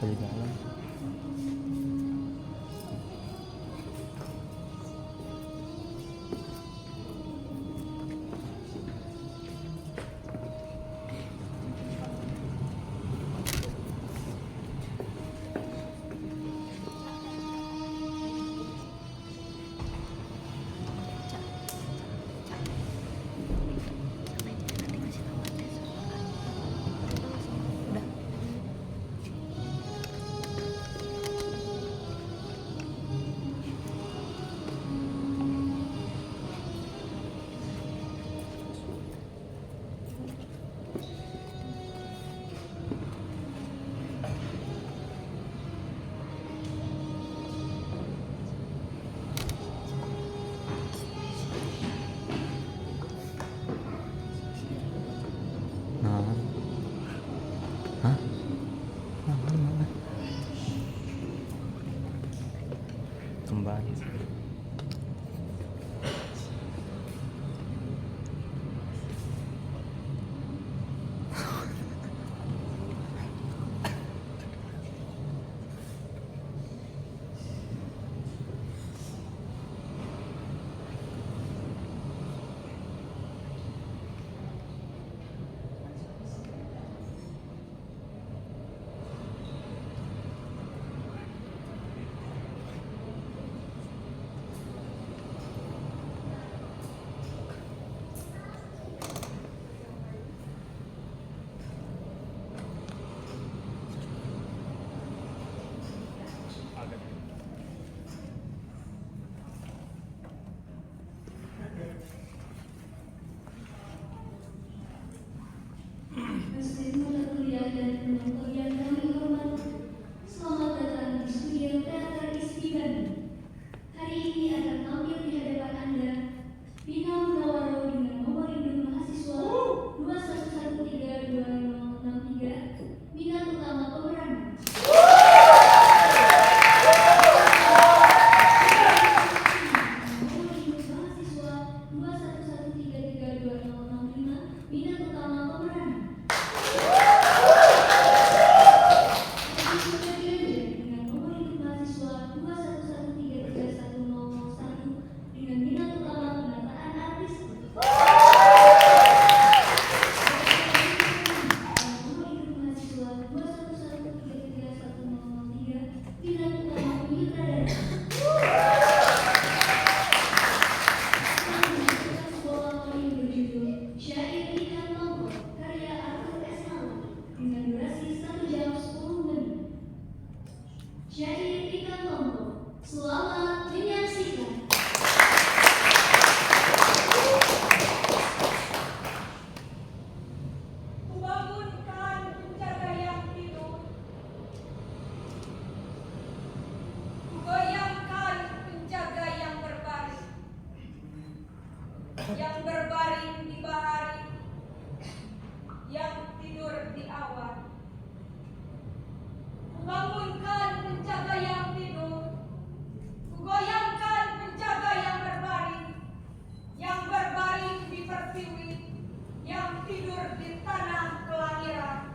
di dalam. Kembali. Selamat datang di studio teater Istiqan. Hari ini akan tampil di hadapan Anda Bina Munawaro dengan nomor induk mahasiswa 211320063, minat utama pemeran. Nomor induk mahasiswa 211332065, minat utama pemeran. Dengan nomor induk mahasiswa 211333101 dengan minat utama penataan artis. Nomor induk mahasiswa 211331003 minat utama penyutradara. Sebuah lagu yang berjudul Syair Ikan Lombok karya Arthur S. Maluk dengan durasi 1 jam 10 menit. Syair Ikan Lombok. Selamat menyaksikan. Kubangunkan penjaga yang tidur, kugoyangkan penjaga yang berbaring di bahari, yang tidur di awan. Kubangunkan penjaga yang tidur, kugoyangkan penjaga yang berbaring di pertiwi, yang tidur di tanah kelahiran.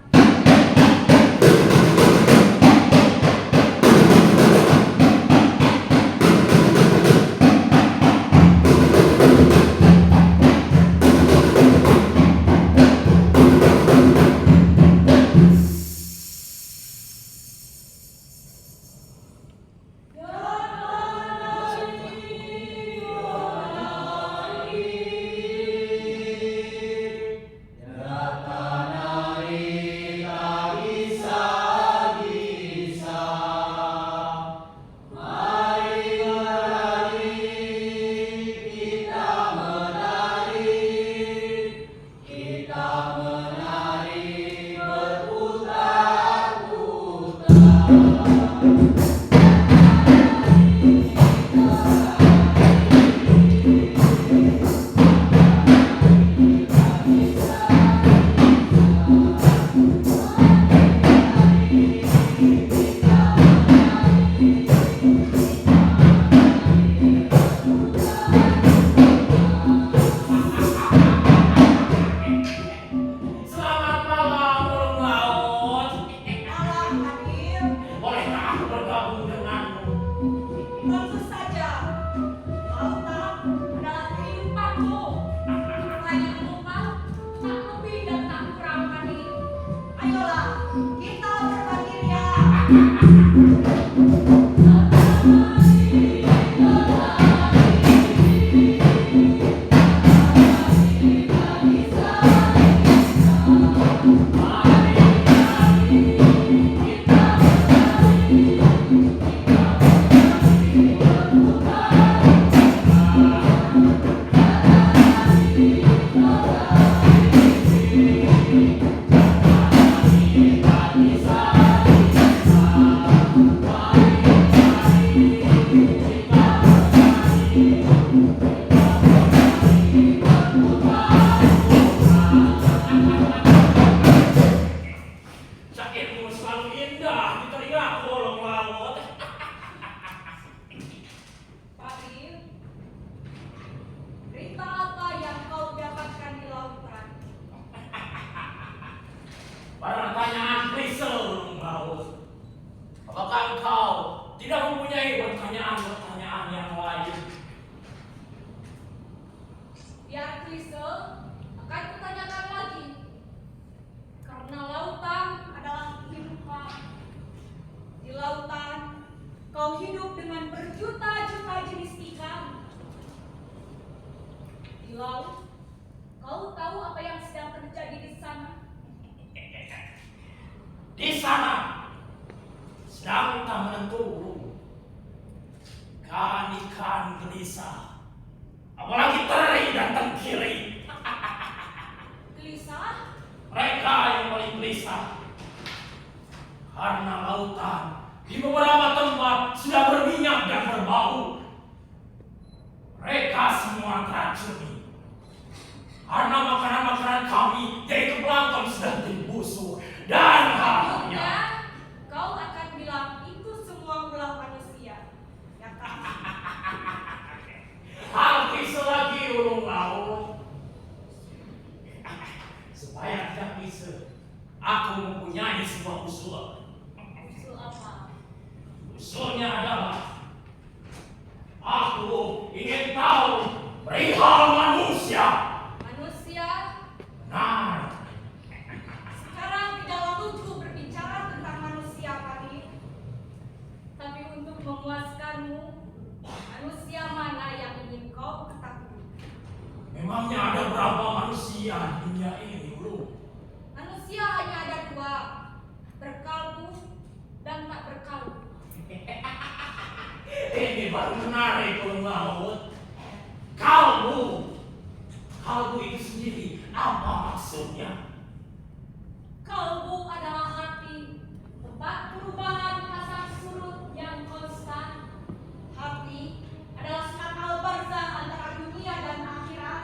Biar klise akan kutanyakan lagi. Karena lautan adalah kehidupan. Di lautan kau hidup dengan berjuta-juta jenis ikan. Di laut kau tahu apa yang sedang terjadi di sana. Di sana sedang tak menentu ikan gelisah, apalagi teri dan tengkiri. Gelisah? Mereka yang paling gelisah karena lautan di beberapa tempat sudah berminyak dan berbau. Mereka semua teracuni karena makanan-makanan kami, yaitu plankton, sudah busuk dan Akhirnya halnya. kau akan bilang itu semua ulah manusia. Ya kan? Hati selagi ulung laut. Supaya tidak bisa, aku mempunyai sebuah usul. Usul apa? Usulnya adalah aku ingin tahu perihal manusia. Manusia? Benar. Sekarang tidaklah lucu berbicara tentang manusia, Padi. Tapi untuk memuaskanmu, manusia mana yang ingin kau ketahui? Memangnya ada berapa manusia di dunia ini, Ulu? Manusia hanya ada dua, berkalbu dan tak berkalbu. Ini baru menarik, ulung laut. Kalbu. Kalbu itu sendiri apa maksudnya? Kalbu adalah hati, tempat perubahan pasang surut yang konstan. Hati adalah skala barzah antara dunia dan akhirat,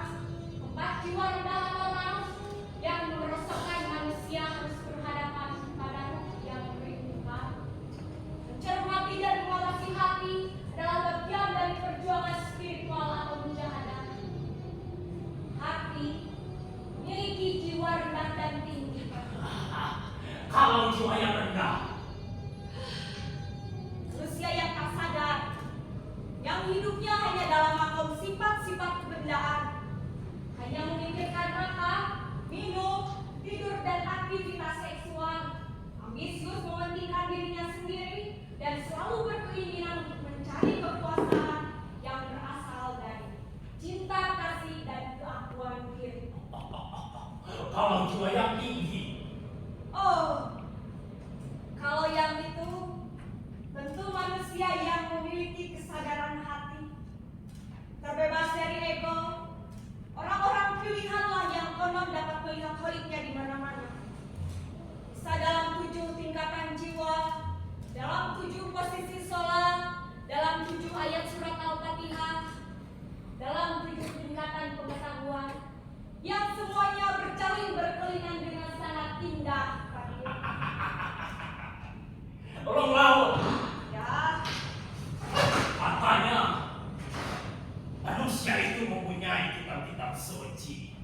tempat jiwa rendah atau maus yang merosotkan manusia harus berhadapan pada ruh yang merindukan. Mencermati dan mengawasi hati adalah bagian dari perjuangan spiritual atau mujahadah. Hati memiliki jiwa rendah dan tinggi. Kalau jiwa yang rendah, Manusia yang tak sadar, yang hidupnya hanya dalam makom sifat-sifat kebendaan, hanya memikirkan makan, minum, tidur, dan aktivitas seksual, ambisius mementingkan dirinya sendiri, dan selalu berkeinginan untuk mencari kepuasan yang berasal dari cinta, kasih, dan keakuan diri. kalau jiwa yang tinggi, Oh, kalau yang itu tentu manusia yang memiliki kesadaran hati, terbebas dari ego. Orang-orang pilihanlah yang konon dapat melihat holiknya di mana-mana. Bisa dalam 7 tingkatan jiwa, dalam 7 posisi sholat, dalam 7 ayat surat Al-Fatihah, dalam 7 tingkatan pengetahuan, yang semuanya berjalin berkelingan dengan sangat indah. ulung laut. Ya, Katanya manusia itu mempunyai kitab-kitab suci.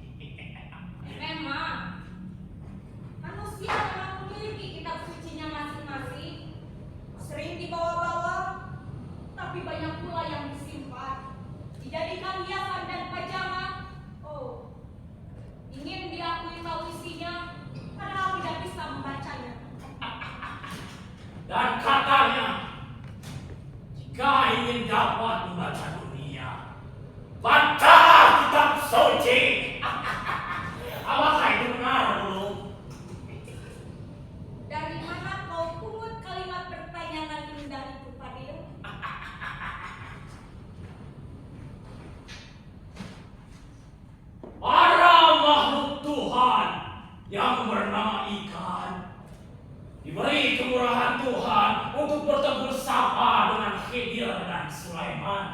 memang manusia memang memiliki kitab sucinya masing-masing, sering dibawa-bawa, tapi banyak pula yang disimpan, dijadikan hiasan dan pajangan. Oh, ingin diakui tahu isinya, padahal tidak bisa membacanya. Dan katanya, jika ingin dapat membaca dunia, bacalah kitab suci. Apakah itu benar, Ulu? Dari mana kau pungut kalimat pertanyaan indah itu, Fadil? Para makhluk Tuhan yang bernama ikan diberi kemurahan Tuhan untuk bertegur sapa dengan Khidir dan Sulaiman.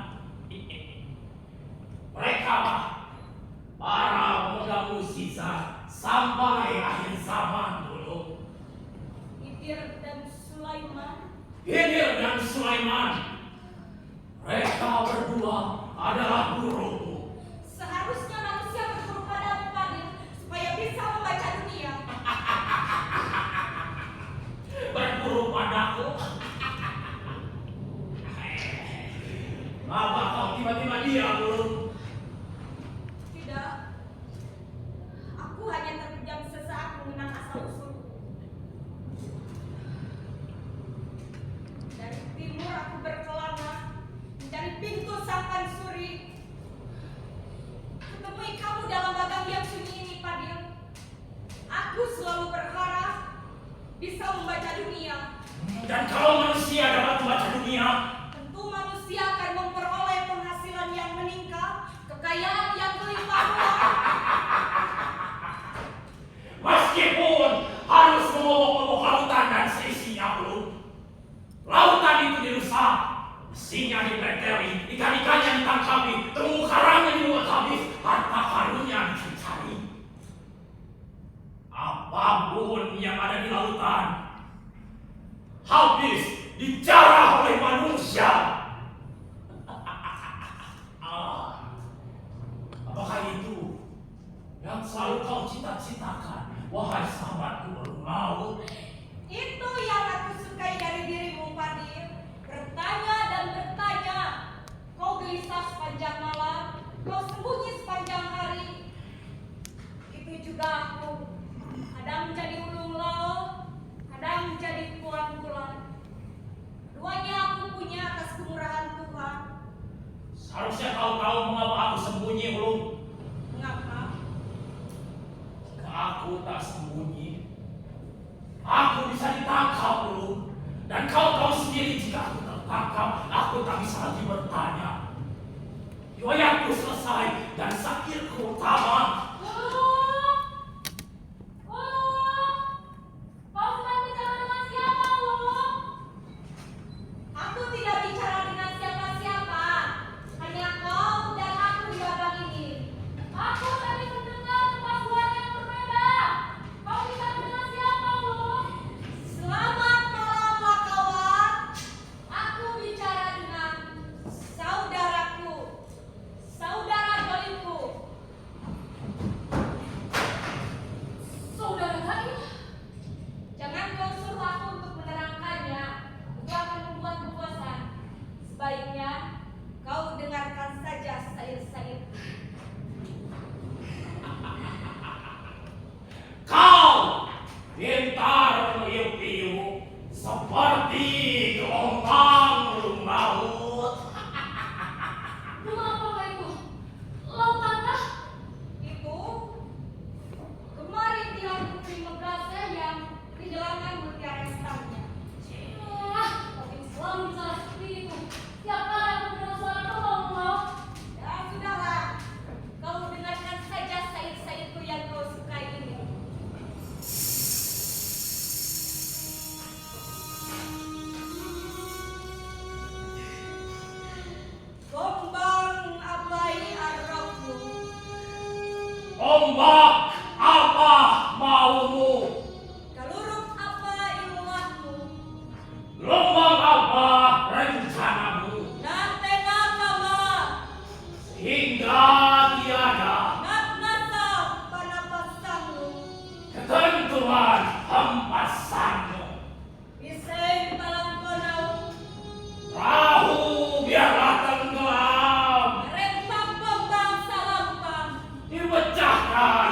Mereka para pemegang mukjizat sampai akhir zaman dulu. Khidir dan Sulaiman. Khidir dan Sulaiman, mereka berdua adalah guruku. Seharusnya manusia berguru padamu, Fadil, supaya bisa membaca dunia. Berguru padaku. Ngapa kau tiba-tiba diam, Ulu? Tidak, Dan kalau manusia dapat membaca dunia, tentu manusia akan memperoleh penghasilan yang meningkat, kekayaan yang berlimpah ruah. meskipun harus memobok-mobok lautan dan seisinya belum. Lautan itu dirusak, mesinnya dipreteli, ikan-ikannya ditangkapi, terumbu karangnya dibuat habis, harta karunnya dicari. Apapun yang ada di lautan habis dijarah oleh manusia. Apakah itu yang selalu kau cita-citakan, wahai sahabatku bermaut? Itu yang aku sukai dari dirimu, Fadil. Bertanya dan bertanya. Kau gelisah sepanjang malam, kau sembunyi sepanjang hari. Itu juga aku. Kadang menjadi ulung laut, kadang menjadi tuan bulan. Keduanya aku punya atas kemurahan Tuhan. Seharusnya kau tahu mengapa aku sembunyi, Ulung. Mengapa? Jika aku tak sembunyi, aku bisa ditangkap, Ulung. Dan kau tahu sendiri jika aku tertangkap, aku tak bisa lagi bertanya. Riwayatku selesai dan sakitku tamat. Aku tidak bicara dengan siapa-siapa. Hanya kau dan aku di babak ini. Aku tadi mendengar tempat suara yang berbeda. Kau bisa dengan siapa, Lu? Selamat malam, kawan. Aku bicara dengan saudaraku, saudara Dolinku. Saudara tadi? Jangan kau suruh aku untuk menerangkannya. Itu akan membuatku bosan. Sebaiknya kau dengarkan saja sair-sair. Kau pintar meniup-niup seperti gelombang ulung laut. Rumah apa itu? Lautan kah? Itu kemarin dia putri Megase yang kehilangan mutiara hitamnya. Tapi selalu salah seperti itu. Tiap kali aku mendengar suara kau mau. Ya sudahlah, kau dengarkan saja sair-sairku yang kau sukai ini. Gombang abai arrabmu, Ombak apa maumu? kaluruk apa ilmuahmu, Gelombang apa rencanamu? natena kama, Hingga tiada natnasa panapasangmu, ketentuan hempasanmu. bising palangkonau, Perahu biarlah tenggelam, rempang pembang salampang, dipecahkan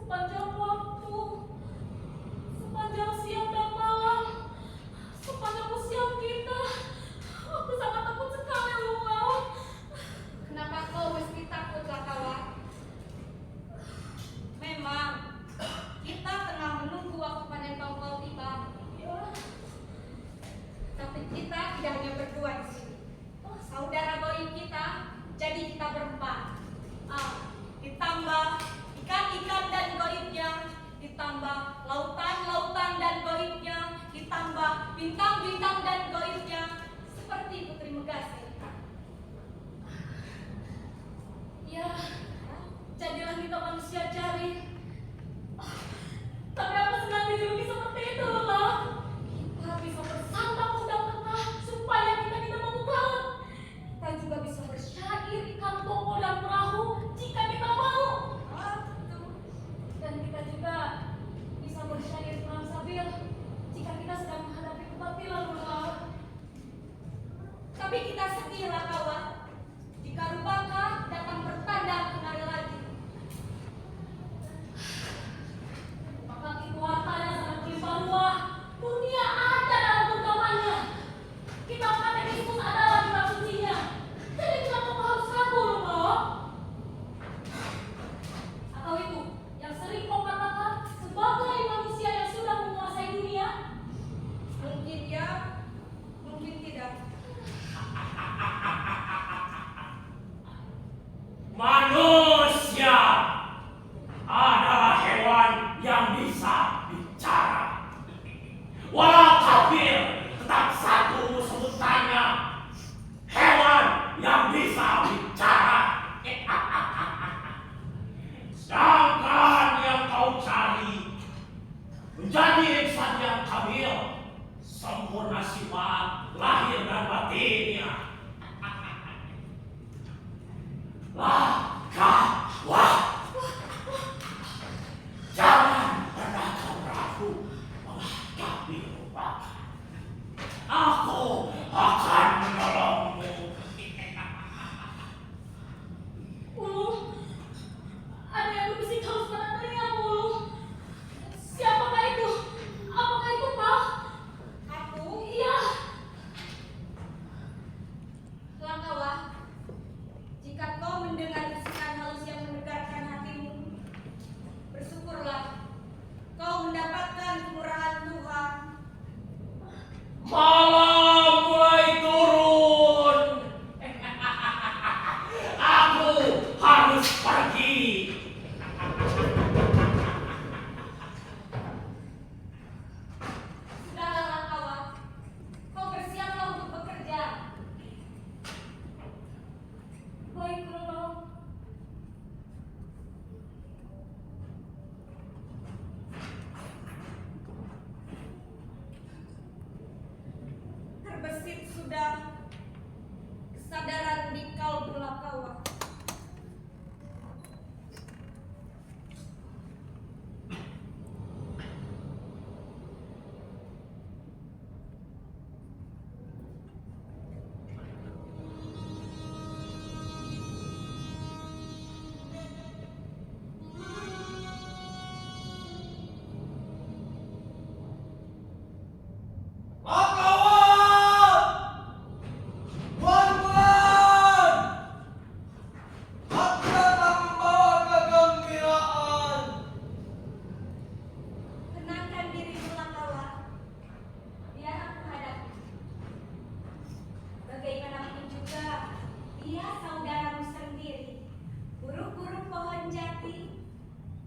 sepanjang waktu, sepanjang siang dan malam, sepanjang usia kita. Aku sangat takut sekali, Lungau. Kenapa kau mesti takut, Lakawa? Memang kita tengah menunggu waktu panen tongkol tiba. Ya, Tapi kita tidak hanya berdua di sini. Saudara goib kita, jadi kita berempat. Ditambah ikan-ikan dan goibnya, ditambah lautan-lautan dan goibnya, ditambah bintang-bintang dan goibnya, seperti Putri Megasi. ya, jadilah kita manusia jari. Tapi aku senang dijuluki seperti itu, Lungau. Kita bisa bersantap udang tengah supaya kita tidak mabuk laut. Kita juga bisa bersyair ikan tongkol dan perahu jika kita mau. Dan kita juga bisa bersyair perang sabil jika kita sedang menghadapi kebatilan, Lungau. Tapi kita sedih, Lakawa, jika Rubaka datang bertanda kemari lagi. Maka kekuatannya sangat berlimpah ruah. Dunia ada dalam genggamannya. Kita akan Yesus adalah kitab sucinya. Jadi kenapa kau harus ragu, Lungau? Atau itu yang sering kau katakan sebagai manusia yang sudah menguasai dunia? Mungkin ya, mungkin tidak. Manusia adalah hewan yang bisa bicara. Walau kafir, tetap satu sebutannya. Hewan yang bisa bicara. Sedangkan yang kau cari menjadi insan yang kamil, sempurna sifat lahir dan batinnya. Lakawa, jangan pernah kau ragu menghadapi Rubaka. Aku akan menolongmu. Ulu, ada yang berbisik halus pada telingamu, Ulu. Siapakah itu? Apakah itu kau? Aku, Iya. Lakawa, jika kau mendengar bisikan halus yang mendegarkan hatimu, bersyukurlah kau mendapatkan kemurahan Tuhan. Malam mulai turun. Aku harus pergi. Sudahlah, Lakawa, kau bersiaplah untuk bekerja. Baik, Lungau. Terbesit sudah kesadaran di kalbu Lakawa. Tenangkan dirimu, Lakawa. Biar aku hadapi. Bagaimanapun juga, dia saudaramu sendiri. Buruk-buruk pohon jati.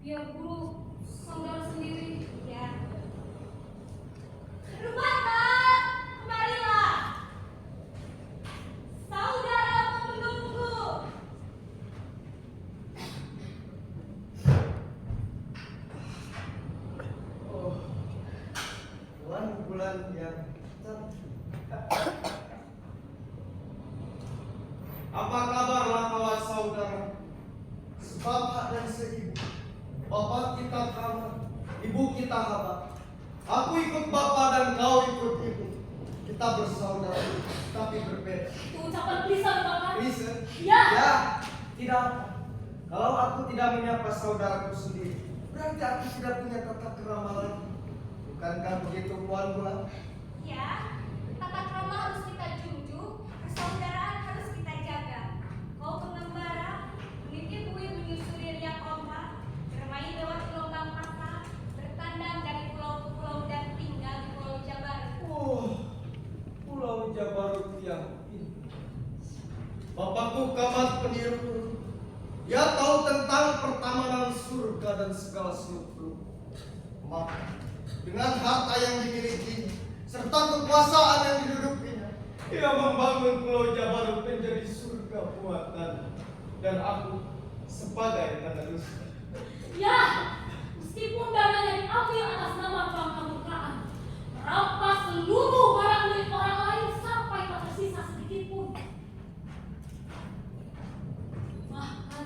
Biar guru saudara sendiri. Ya. Rubaka, kemarilah. Saudaramu menunggu. Oh, bulan yang cantik. Apa kabar Lakawa saudara? Sebapak dan seibu, bapak kita kamar, ibu kita Haba. Aku ikut bapak dan kau ikut ibu. Kita bersaudara, tapi berbeda. Itu ucapan lisan, Bapak. Reason? Ya. Ya, tidak. Kalau aku tidak menyapa saudaraku sendiri, berarti aku tidak punya tata krama lagi. Bukankah begitu, Puan Bulan? Ya, tata krama harus kita junjung, persaudaraan harus kita jaga. Kau pengembara, meniti buih menyusuri riak ombak, bermain lewat gelombang pasang, bertandang dari pulau ke pulau dan tinggal di Pulau Jabar. Pulau Jabar yang ini. Bapakku Kamat peniru. Dia tahu tentang pertamanan surga dan segala seluk-beluk. Maka dengan harta yang dimiliki serta kekuasaan yang didudukinya, ia membangun Pulau Jabar menjadi surga buatan, dan aku sebagai penerusnya. Ya, meskipun dananya diambil atas nama bank kemurkaan, merampas seluruh barang milik orang lain sampai tak tersisa sedikit pun. Bahkan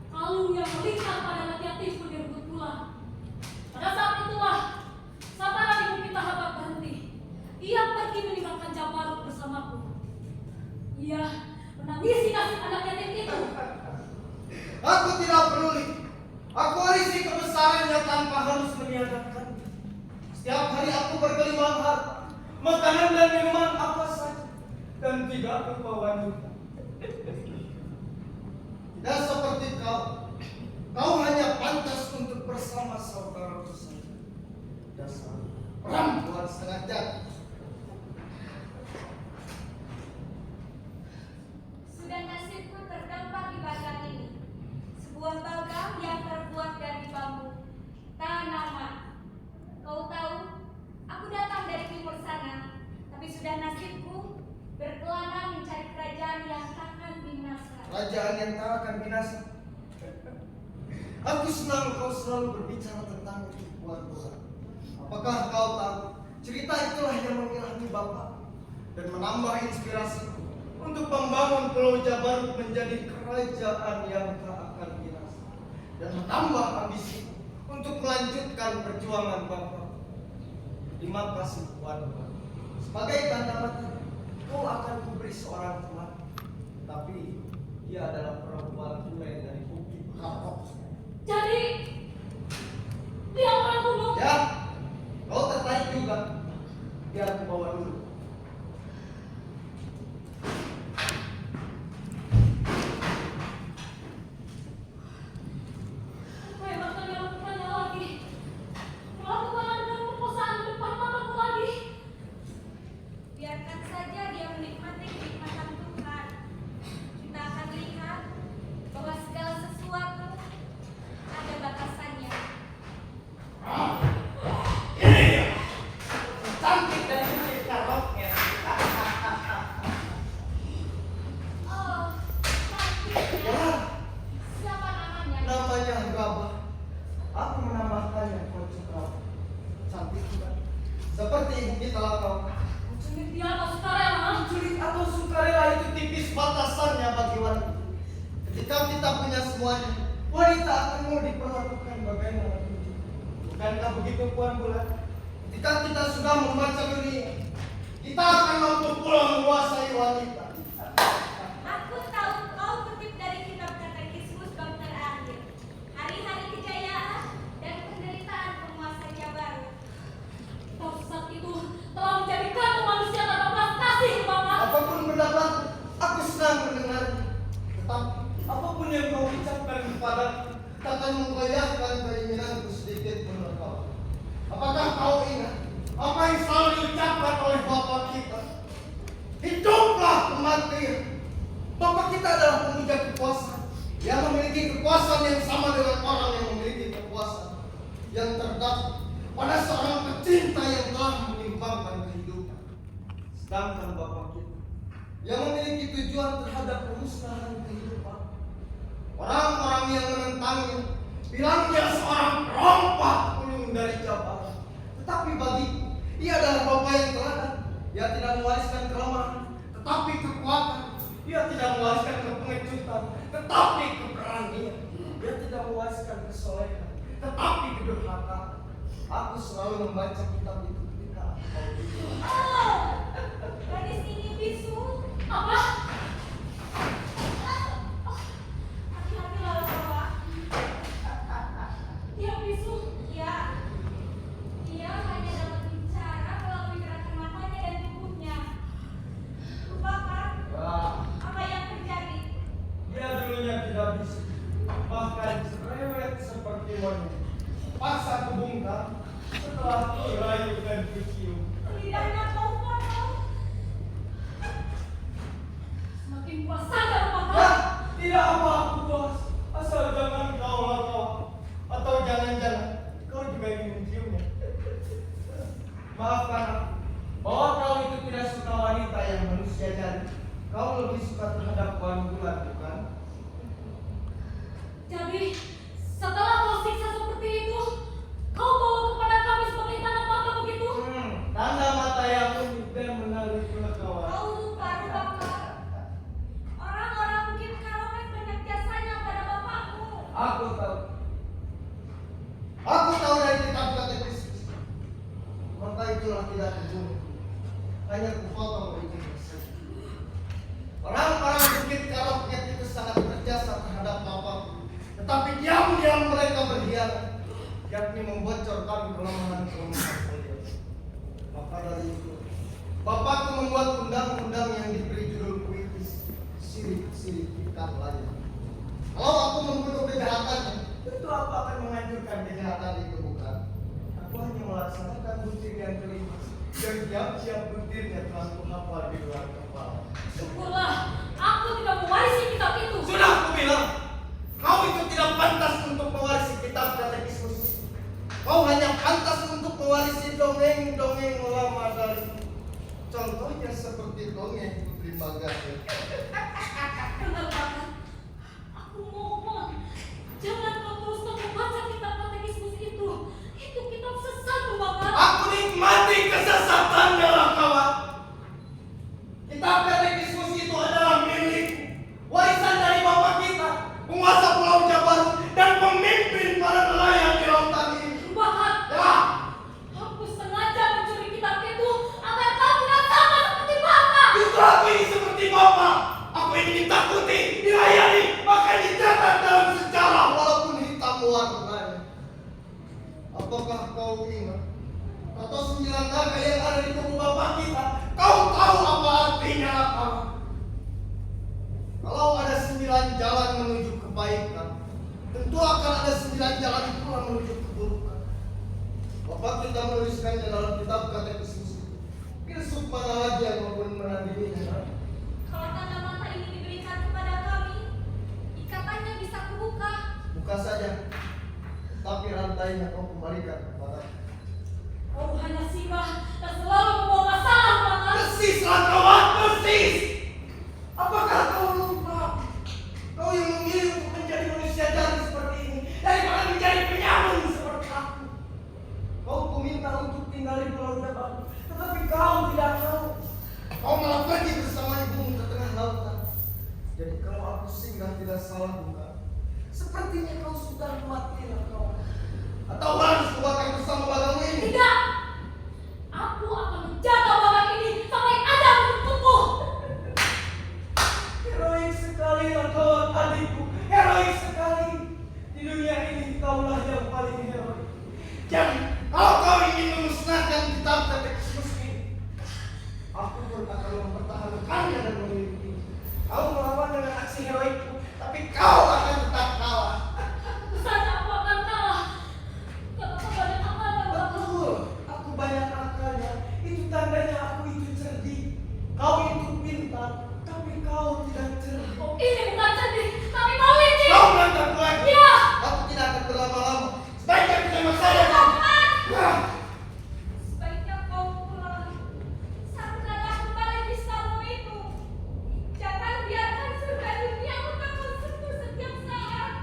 kalung yang melingkar pada anak yatim pun direbut pula. Pada saat itulah Sabara ibu kita Habak berhenti. Ia pergi meninggalkan Jabarut bersamaku. Ia menangisi nasib anak yatim itu. Aku tidak peduli. Aku warisi kebesarannya tanpa harus meniadakan. Setiap hari aku bergelimang harta, makanan dan minuman apa saja, dan tidak lupa wanita. Tidak seperti kau. Kau hanya pantas untuk bersama saudaraku saja. Dasar perempuan setengah jati. Sudah nasibku terdampar di bagang ini. Sebuah bagang yang terbuat dari bambu tanaman. Kau tahu, aku datang dari timur sana, tapi sudah nasibku berkelana mencari kerajaan yang takkan binasa. Kerajaan yang tak akan binasa. Aku senang kau selalu berbicara tentang itu, Puan Bulan. Apakah kau tahu, cerita itulah yang mengilhami Bapak dan menambah inspirasiku untuk membangun Pulau Jabar menjadi kerajaan yang tak akan binasa, dan menambah ambisi untuk melanjutkan perjuangan Bapak. Terima kasih, Puan Bulan. Sebagai tanda mati, kau akan kuberi seorang teman, tapi dia adalah perempuan bule dari Bukit Kapok. Jadi, dia orang kuno. Ya, kau tertarik juga. Biar aku bawa dulu. Apa yang bakal dia lakukannya lagi? Melakukan dengan perkosaan di depan mataku lagi. Biarkan saja dia menikmati kenikmatan Tuhan. Kita akan lihat bahwa segala sesuatu ada batasannya. Ini dia. Cantik dan cantik karoknya. Oh, cantik. Ya, Siapa namanya? namanya Rabah. Aku menambahkannya Kocok Rabah. Cantik juga. Seperti ibu kita lah kau. Culik dia atau sukarela? Sulit atau sukarela itu tipis batasannya bagi wanita. Ketika kita punya semuanya, wanita akan mau diperlakukan bagaimana pun. Bukankah begitu, Puan Bulan? Ketika kita sudah membaca dunia, kita akan mampu pula menguasai wanita. Aku tahu kau kutip dari kitab katekismus bab terakhir. Hari-hari kejayaan dan penderitaan penguasa Jabar. Kau saat itu telah menjadikan manusia tanpa belas kasih, Bapak. Apapun pendapat, aku senang mendengarnya. Tetapi apapun yang kau ucapkan kepadaku, takkan menggoyahkan keinginanku sedikit pun kau. Apakah kau ingat apa yang selalu diucapkan oleh Bapak kita? Hiduplah kematian. Bapak kita adalah pemuja kekuasaan yang memiliki kekuasaan yang sama dengan orang yang memiliki kekuasaan yang terdapat pada seorang pecinta yang telah menyimpangkan kehidupan. Sedangkan Bapak kita yang memiliki tujuan terhadap pemusnahan kehidupan. Orang-orang yang menentangnya bilang dia seorang perompak ulung dari Jabar. Tetapi bagiku, ia adalah Bapak yang teladan. Dia tidak mewariskan kelemahan, tetapi kekuatan. Dia tidak mewariskan kepengecutan, tetapi keberanian. Dia tidak mewariskan kesolehan, tetapi kedurhakaan. Aku selalu membaca kitab itu ketika kau tidur. Oh, gadis ini bisu. Apa? Hati-hati lalu bawa. Dia bisa ku bungkam setelah ku rayu dan ku cium. Lidahnya kau potong. Semakin puas saja rumah Ya, tidak apa aku bos. Asal jangan kau lakau. Atau jangan-jangan kau juga ingin menciumnya. Maafkan aku, bahwa kau itu tidak suka wanita yang manusia jadi. Kau lebih suka terhadap bulan, bukan? Jadi, setelah kau siksa seperti itu, kau bawa kepada kami sebagai tanda mata begitu? Tanda mata yang unik dan menarik kawan. Kau lupa Bangka. Orang-orang Bukit Karawen banyak jasanya pada bapakmu. Aku tahu. Aku tahu dari kitab katekismus. Maka itulah tidak kubunuh. Hanya kupotong ujungnya saja. Orang-orang Bukit Karawen itu sangat berjasa terhadap bapakku. Tetapi diam-diam mereka berkhianat, yakni membocorkan kelemahan-kelemahan beliau. Maka dari itu, bapakku membuat undang-undang yang diberi judul puitis, sirik-sirik ikan lain. Kalau aku membunuh kejahatannya, tentu aku akan menghancurkan kejahatan itu, bukan? Aku hanya melaksanakan butir yang kelima, dan siap-siap butirnya telah kuhafal di luar kepala. Syukurlah, aku tidak mewarisi kitab itu. Sudah aku bilang, kau itu tidak pantas untuk mewarisi kitab katekismus. Kau hanya pantas untuk mewarisi dongeng-dongeng lama dari. Contohnya seperti dongeng Putri Magari. Benar banget. Aku mohon, jangan kau terus membaca kitab katekismus itu. Itu kitab sesat, Bapak. Aku nikmati kesesatannya lah kawan. Kitab katekismus itu adalah milikku, warisan dari bapak kita, penguasa Pulau Jabaru dan pemimpin para nelayan di lautan ini. Bapak, Ya, aku sengaja mencuri kitab itu agar kau tidak sama seperti Bapak. justru aku ini seperti bapak. Aku ini ditakuti, dilayani, bahkan dicatat dalam sejarah walaupun hitam warnanya. Apakah kau ingat atau 9 naga yang ada di tubuh bapak kita? Kau tahu apa artinya apa? Kalau ada 9 jalan menuju kebaikan, tentu akan ada 9 jalan pula menuju keburukan. Bapak kita menuliskannya dalam kitab katekismus itu. Filsuf mana lagi yang mau menandinginya? Kalau tanda mata ini diberikan kepada kami, ikatannya bisa kubuka. Buka saja, tapi rantainya kau kembalikan kepada. Kau hanya singgah dan selalu membawa masalah, Bapak. Persislah kawan, persis. Apakah kau lupa? Kau yang memilih untuk menjadi manusia jari seperti ini daripada menjadi penyamun seperti aku. Kau kuminta untuk tinggal di Pulau Jabaru, tetapi kau tidak mau. Kau malah pergi bersama ibumu ke tengah lautan. Jadi kalau aku singgah tidak salah, bukan? Sepertinya kau sudah mati lah kawan. Atau harus kubakar bersama bagamu ini? Tidak. Aku akan menjaga babat ini sampai ada bentukku. Heroik sekali lah kawan adikku. Heroik sekali. Di dunia ini kaulah yang paling heroik. Jadi, kalau kau ingin memusnahkan kitab katekismus ini, aku pun akan mempertahankannya dan memiliki. Kau melawan dengan aksi heroikku, tapi kau akan tetap kalah. Saja aku akan kalah. Kenapa banyak akalnya, Bapak? Betul, aku banyak akalnya. Itu tandanya aku itu cerdik. Kau itu pintar, tapi kau tidak cerdik. Oh, ini bukan cerdik, tapi kau licik. Kau mantap lagi. Ya. Aku tidak akan berlama-lama. Sebaiknya kita saja. Sebaiknya kau pulang. Saat aku balik di salon itu, jangan biarkan surga dunia untuk kau sentuh setiap saat.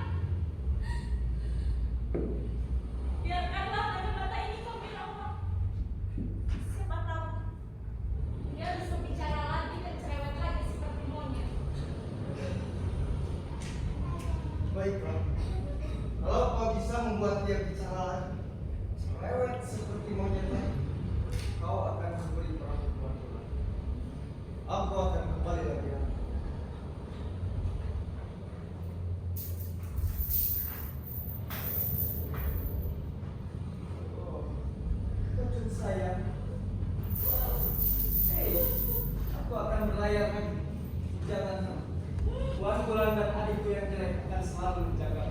Biarkanlah kata-kata ini kau bilang. Siapa tahu dia bisa bicara lagi dan cerewet lagi seperti monyet. Baiklah. Kalau kau bisa membuat dia bicara lagi, cerewet seperti monyet lagi, kau akan memberi perlakuan lagi. Aku akan kembali lagi. Oh, kecut sayang. Hei, aku akan berlayar lagi. Jangan. Tuan Bulan dan adikku yang jelek akan selalu menjaga.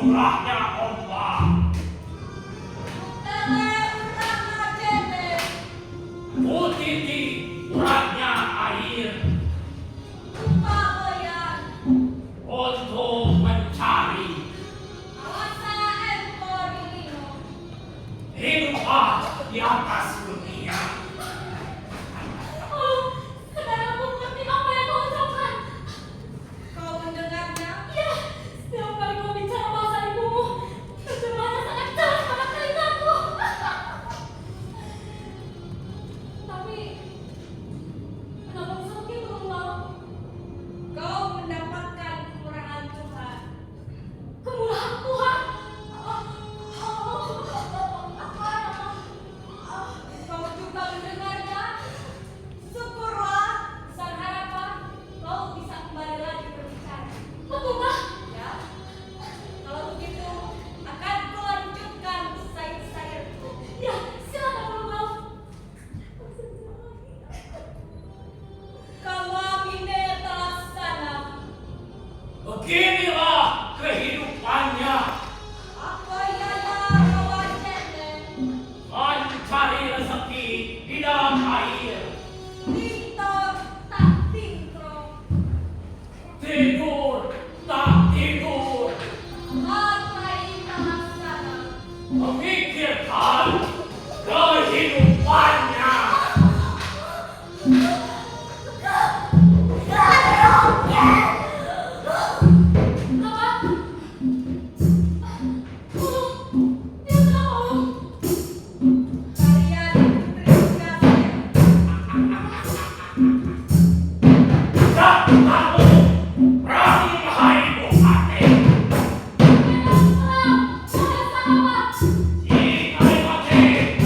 sebelahnya ombak. Utiti uratnya air untuk mencari hiduplah di atas dunia. Oh, sekarang aku mengerti apa yang kau ucapkan. Kau mendengarnya? Ya, setiap kali kau bicara bahasa ibumu, terjemahannya sangat jelas pada telingaku. Tapi, kenapa bisa begitu, Mbak? Kau mendapatkan kemurahan Tuhan. Kemurahan Tuhan. Kau juga mendengarnya? Syukurlah, besar harapan kau bisa kembali lagi berbicara. Betulkah? Ya, kalau begitu akan kulanjutkan sayur-sayurku. Ya, silakan Mbak. Kawamine telasana, Beginilah kehidupannya. apa yana kawajene, Mencari rezeki di dalam air. tintor tak tintro, Tidur tak tidur. matai telasana. Memikirkan kehidupannya. Apa? Dia tahu. Kalian terinspirasi. Tak tahu berani haibu hati. Jika mati,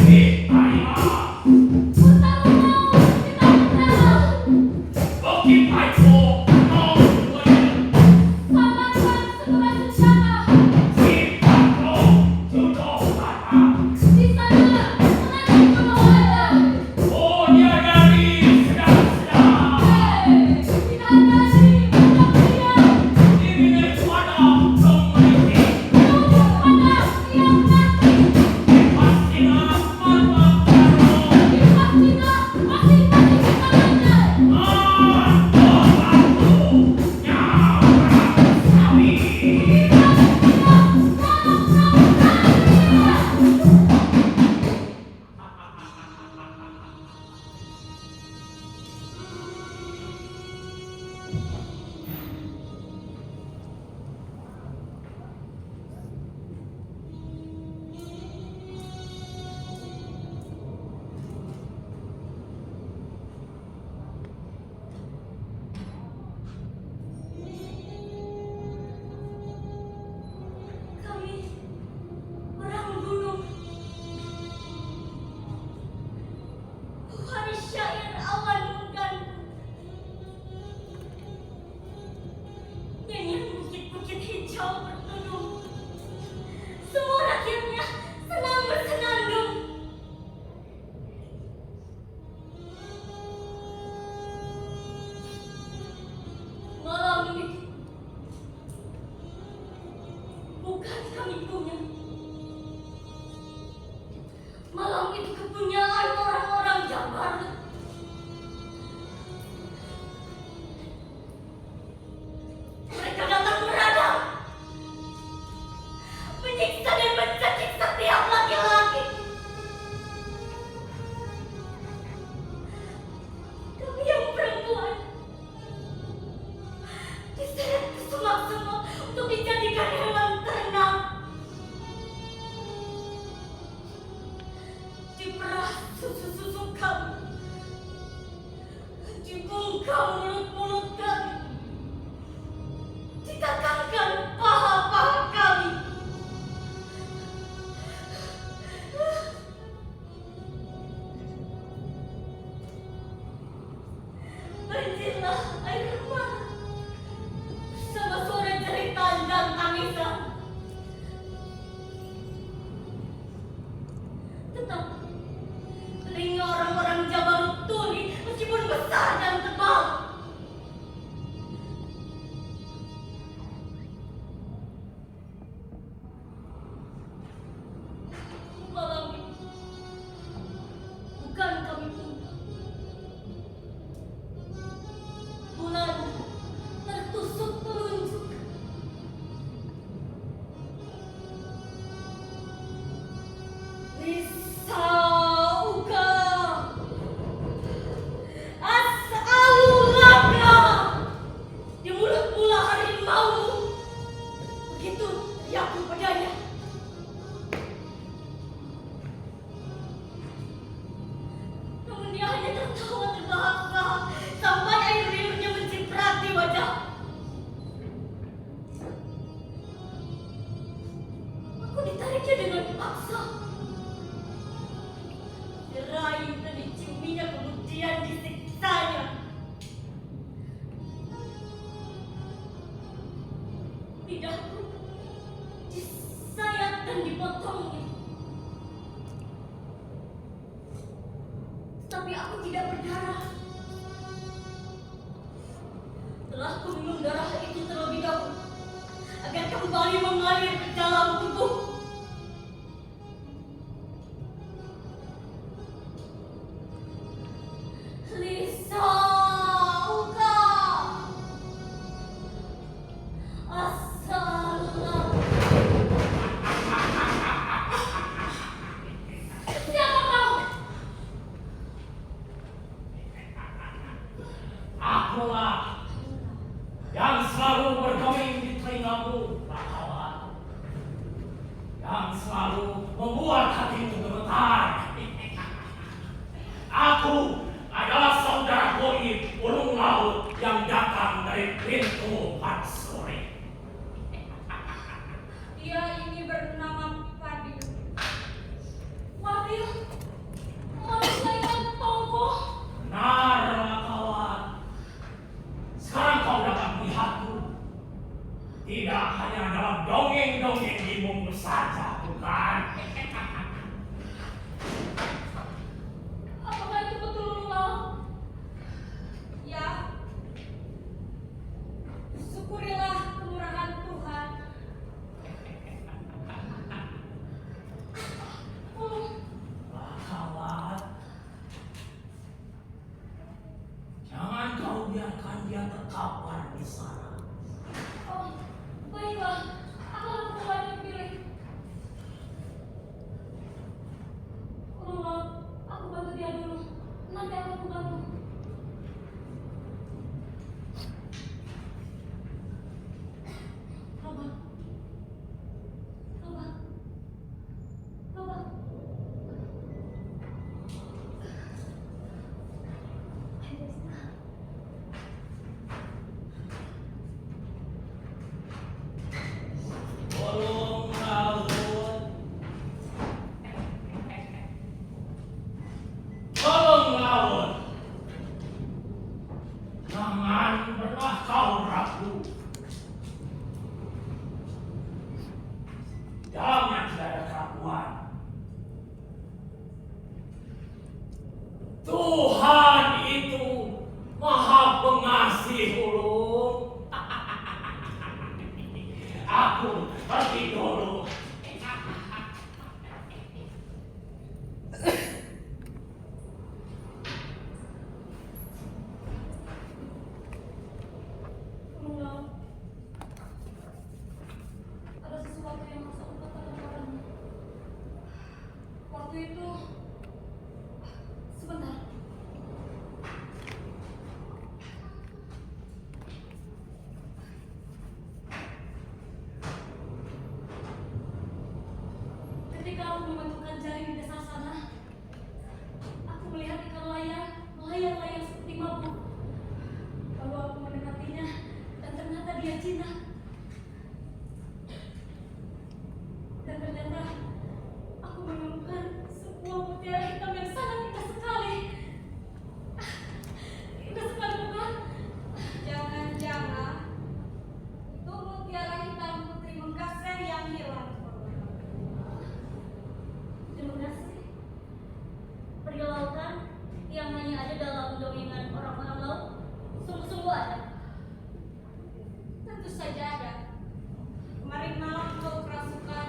diterima. Bukit haibu, Sipatku jodoh kata. Punya dari sedang-sedang. Dibina suara memiliki. Pastilah mata baru. Kami orang gunung. Bukan syair awan mengganggu. Nyanyian bukit-bukit hijau berteduh. Semua rakyatnya senang bersenandung. Malam ini bukan kami punya. Malam itu kepunyaan orang-orang Jabar. Mereka datang beradab, menyiksa dan mencacik setiap laki-laki. Kami yang perempuan diseret ke semak-semak untuk dijadikan hewan ternak. Diperas susu dipaksa. Diraih dan diciuminya, kemudian disiksanya. Lidahku disayat dan dipotongnya. Tapi aku tidak berdarah. Telah ku minum darah itu terlebih dahulu agar kembali mengalir ke dalam tubuh. Lisa, Uka, Assalam. Siapa kau? Akulah yang selalu bergeming di telingamu, Rakawa. Yang selalu membuat hatimu gemetar. Aku adalah saudara goib ulung laut yang datang dari pintu Matsuri. Dia ini bernama Fadil. Fadil, manusia yang tokoh. Benar, Rakawa. Sekarang kau dapat melihatku. Tidak hanya dalam dongeng-dongeng ibumu saja, bukan? Apakah itu betul, Lula? Ya, syukurilah kemurahan Tuhan. Oh, Rakawa, jangan kau biarkan dia terkapar di sana. oh, baiklah. Aku akan kembali pilih. Lula, aku bantu dia dulu. Nanti aku bantu. Loba. Loba. Loba. Tolong laut. Tolong laut. Jangan pernah kau ragu. Jangan tidak ada keraguan. Tuhan itu Maha Pengasih, ulung. Aku pergi dulu. Lula, ada sesuatu yang harus aku katakan padamu. Waktu itu, sebentar. Ketika aku membentukkan jaring di desa sana, aku melihat ikan layang seperti mabuk. Lalu aku mendekatinya, dan ternyata dia jinak. Dan ternyata aku menemukan sebuah mutiara hitam yang sangat indah sekali. Indah sekali, bukan? Jangan-jangan itu mutiara hitam Putri Mengkaseh yang hilang. Terima kasih. Peri lautan yang hanya ada dalam dongengan orang-orang laut, sungguh-sungguh ada. Tentu saja ada. Kemarin malam kau kerasukan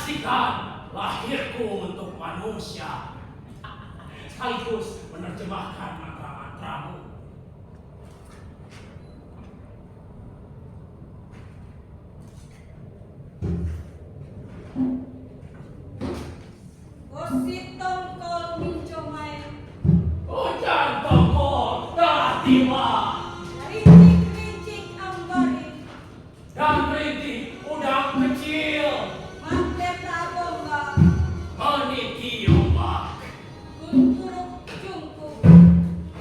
menyaksikan lahirku untuk manusia, sekaligus menerjemahkan mantra-mantramu. Gosit tongkol mincomai, Hujan tongkol telah tiba, rincik-rincik ambari, dan rintik udang kecil mampeta bomba, meniti ombak. gunturuk jungkuk,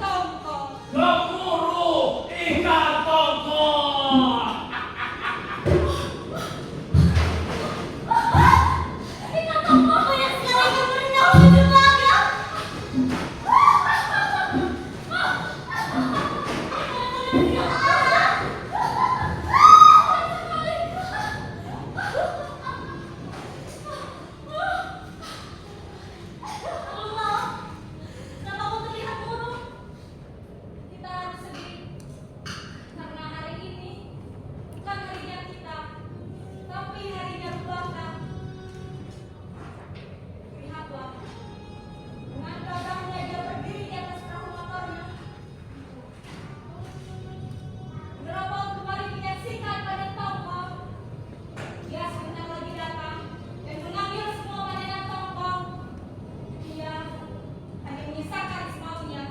tongkol. Gemuruh ikan tongkol. Ikan tongkolku yang sekarang akan merendah menuju neraka. Allah, kenapa kau terlihat murung? Kita harus sedih karena hari ini bukan harinya kita, tapi harinya Rubaka. Lihatlah, dengan gagahnya dia berdiri di atas perahu motornya. Gerobak kembali menyaksikan pada tongkol. Dia sebentar lagi datang dan mengambil semua panenan tongkol. Dia hanya menyisakan semaunya.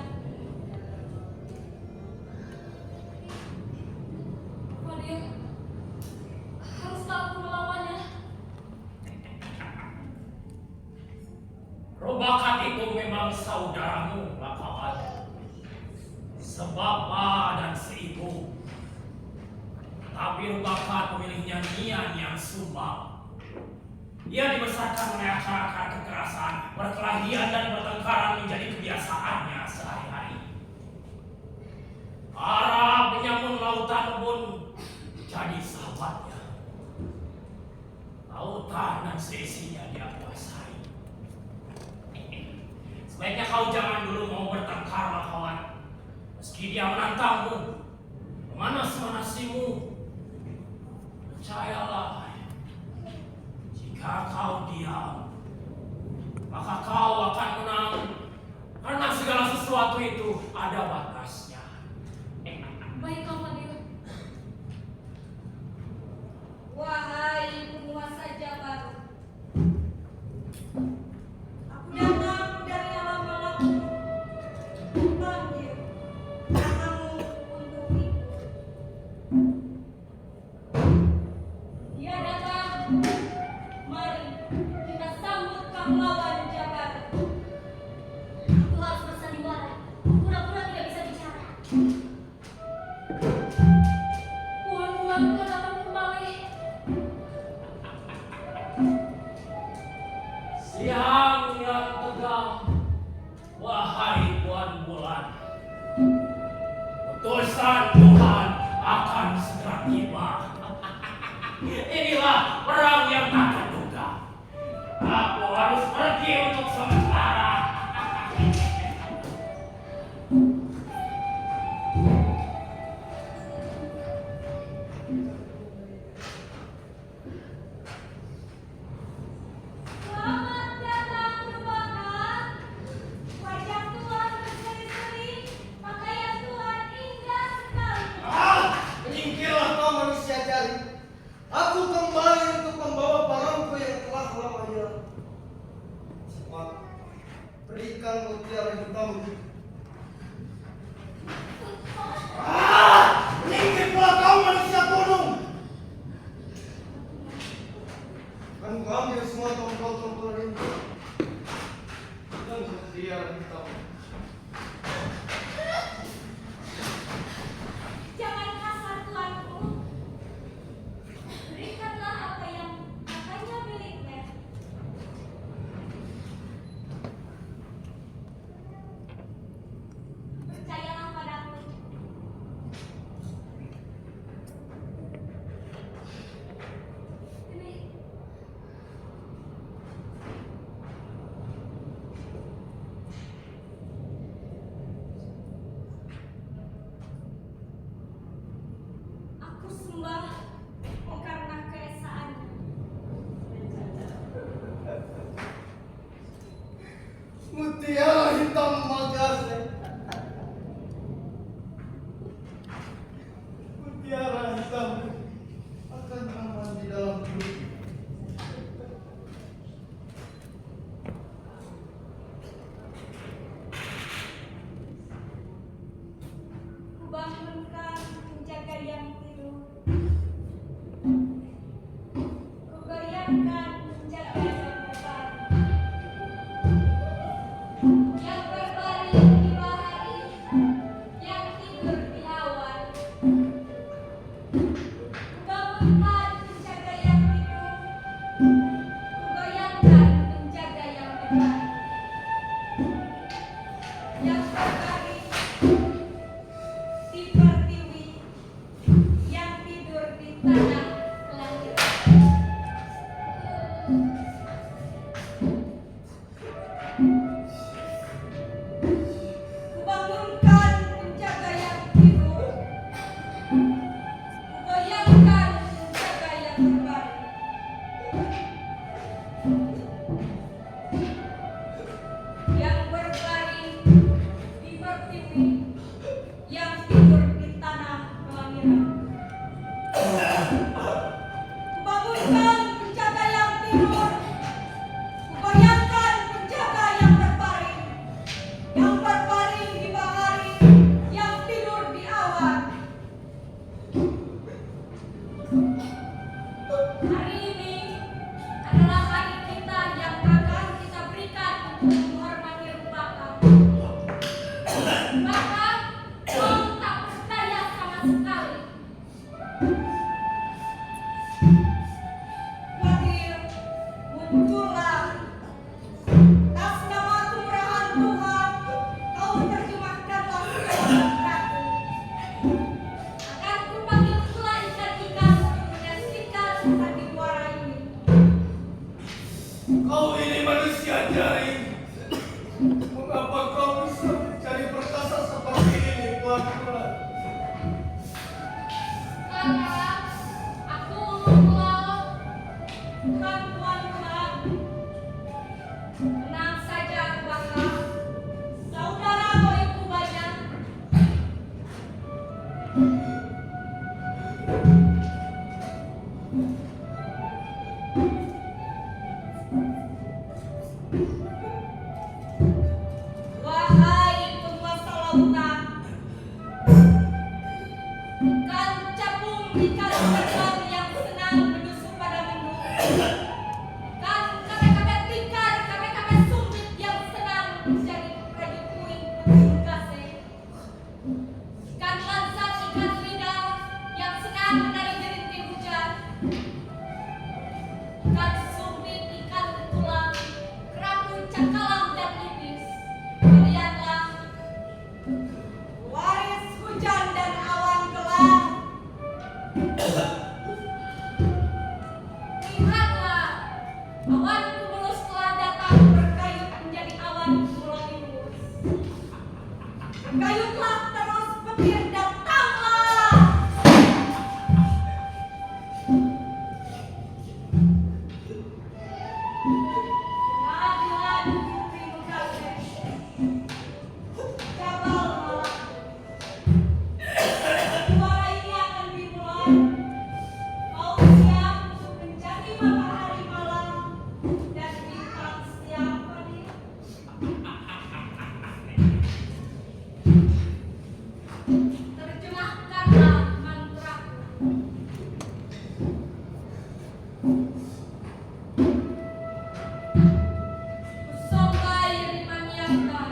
Fadil, haruskah aku melawannya? Robakan itu memang saudaramu, Bakawan. Sebapa dan seibu. Tapi Robakan memilihnya nian yang sumbang. Ia dibesarkan oleh akar-akar kekerasan, perkelahian dan pertengkaran menjadi kebiasaannya sehari-hari. Para penyamun lautan pun jadi sahabatnya. Lautan dan seisinya dia kuasai. Sebaiknya kau jangan dulu mau bertengkar, Bakawan. Meski dia menantangmu, memanas-manasimu, percayalah, jika kau diam, maka kau akan menang. Karena segala sesuatu itu ada batasnya. Baiklah, Fadil. Wahai penguasa Jabar, aku datang dari alam malakku, panggil namamu untuk ikut. Dia datang, mari kita sambut pahlawan Jabar. Aku harus bersandiwara. Pura-pura tidak bisa bicara. Puan-puanku akan kembali. Siang yang tegang, wahai Puan Bulan. Utusan Tuhan akan segera tiba. Inilah perang yang tak terduga. Aku harus pergi untuk sementara. Selamat datang Rubaka. Wajah Tuhan berseri-seri, pakaian Tuhan indah sekali. Menyingkirlah kau manusia jari. Aku kembali untuk membawa barangku yang telah lama hilang. Cepat, berikan mutiara hitam itu. Menyingkirlah kau manusia gunung. Akan kuambil semua tongkol-tongkol ini dan mutiara hitam. Jangan kasar tuanku. Berikanlah apa yang katanya miliknya. Percayalah padaku. Ini Mutiara hitam Magase. Mutiara hitam akan aman di dalam bumi. Kubangunkan penjaga yang tidur. Kugoyangkan penjaga yang berbaring. Yang berbaring di bahari, yang tidur di awan. Kubangunkan penjaga yang tidur. Kugoyangkan penjaga yang berbaring. Yang berbaring di pertiwi, yang tidur di tanah kelahiran. Kubangunkan penjaga yang tidur. Kugoyangkan penjaga yang berbaring. Yang berbaring di pertiwi, yang tidur di tanah kelahiran. Kubangunkan penjaga yang tidur. Kugoyangkan penjaga yang berbaring. Yang berbaring di bahari, yang tidur di awan. Hari ini adalah hari kita yang akan kita berikan untuk menghormati Rupaka. Maka kau tak percaya sama sekali. Hadir, muncullah. Atas nama kemurahan Tuhan, kau terjemahkanlah segala mantraku. Akan kupanggil pula ikan-ikan menyaksikan hati muara ini. Kau ini manusia jaring. Mengapa kau bisa mencari perkasa seperti ini, Tuhan? Karena aku ulung pulau tuan-tuan. Tenang saja, Rupaka. Saudara goibku banyak. Wahai penguasa lautan, ikan capung, ikan terbang yang senang menyusup pada mendung. Ikan kapek-kapek tikar, kapek-kapek sumpit yang senang menjadi prajurit puing putih gase. Ikan lancang, ikan lidah yang senang menari jerintih hujan. Ikan sumpit, ikan betulan, kerapu, cakalang, dan iblis. Kalianlah waris hujan dan awan gelap. Lihatlah, awan cumulus telah datang berkayut menjadi awan cumulonimbus. Berkayutlah terus, petir datanglah. Pengadilan Putri Megase, Jabal Malam. Suara ini akan dimulai. Kau siap untuk menjadi matahari malam dan bintang siang pagi. Terjemahkanlah mantraku. Kusongkai rimaniaka.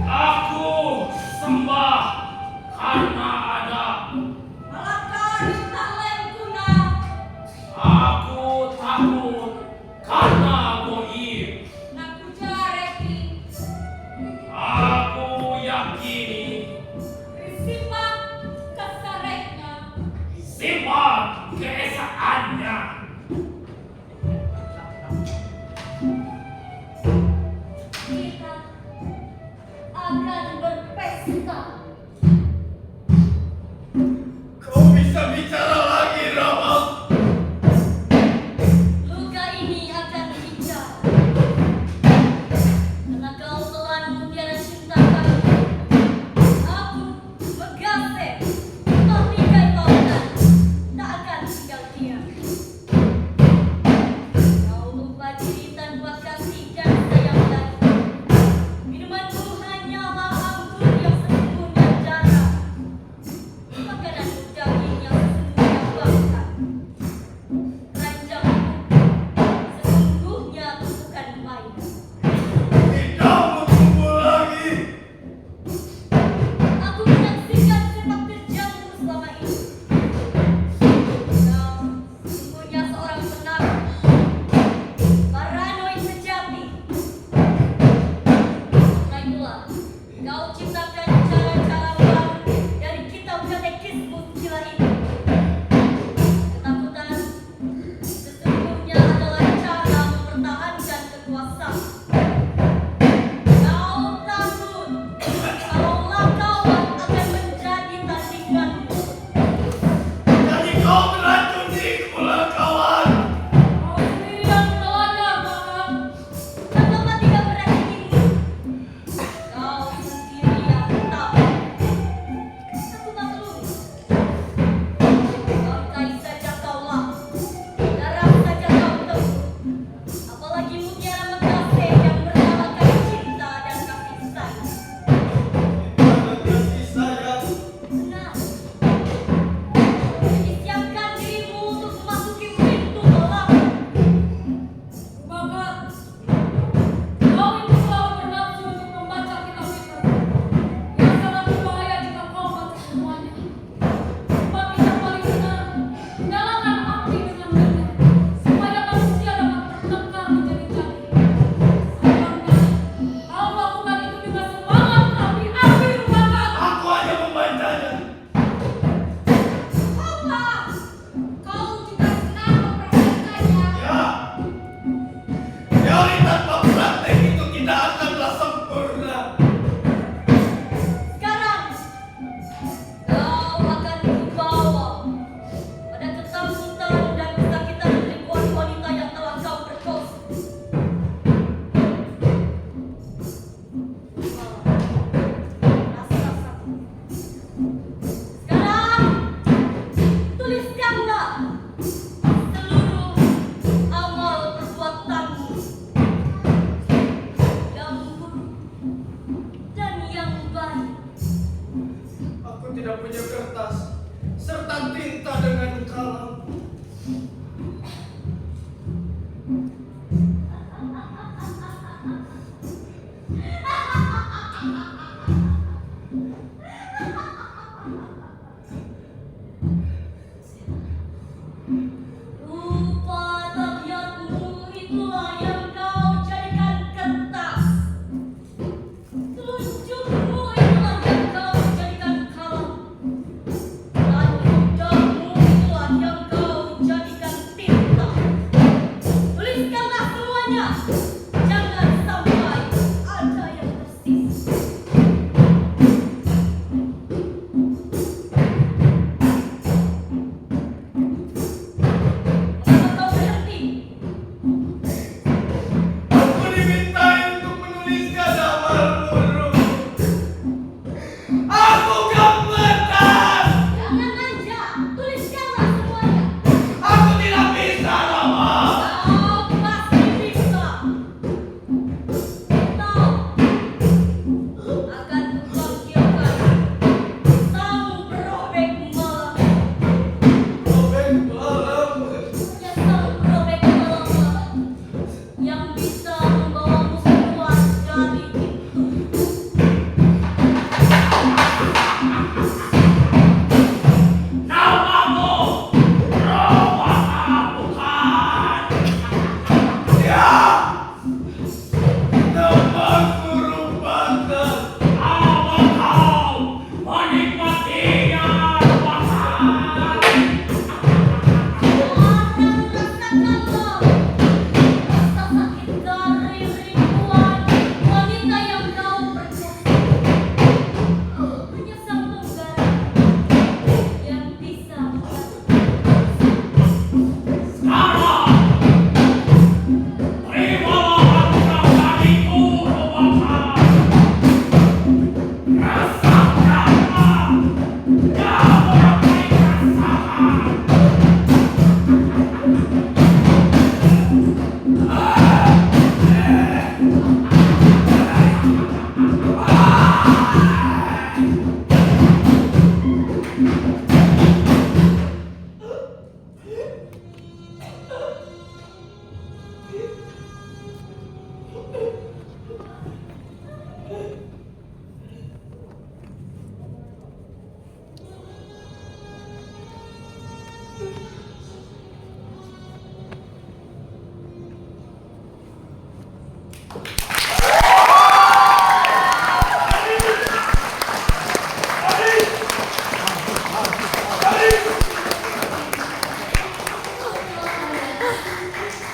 Aku sembah karena ada. Malakari talengkuna. Aku takut karena goib. Nakujareki. Aku yakini Risimak kesareknya. sifat keesaannya.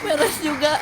Beres juga.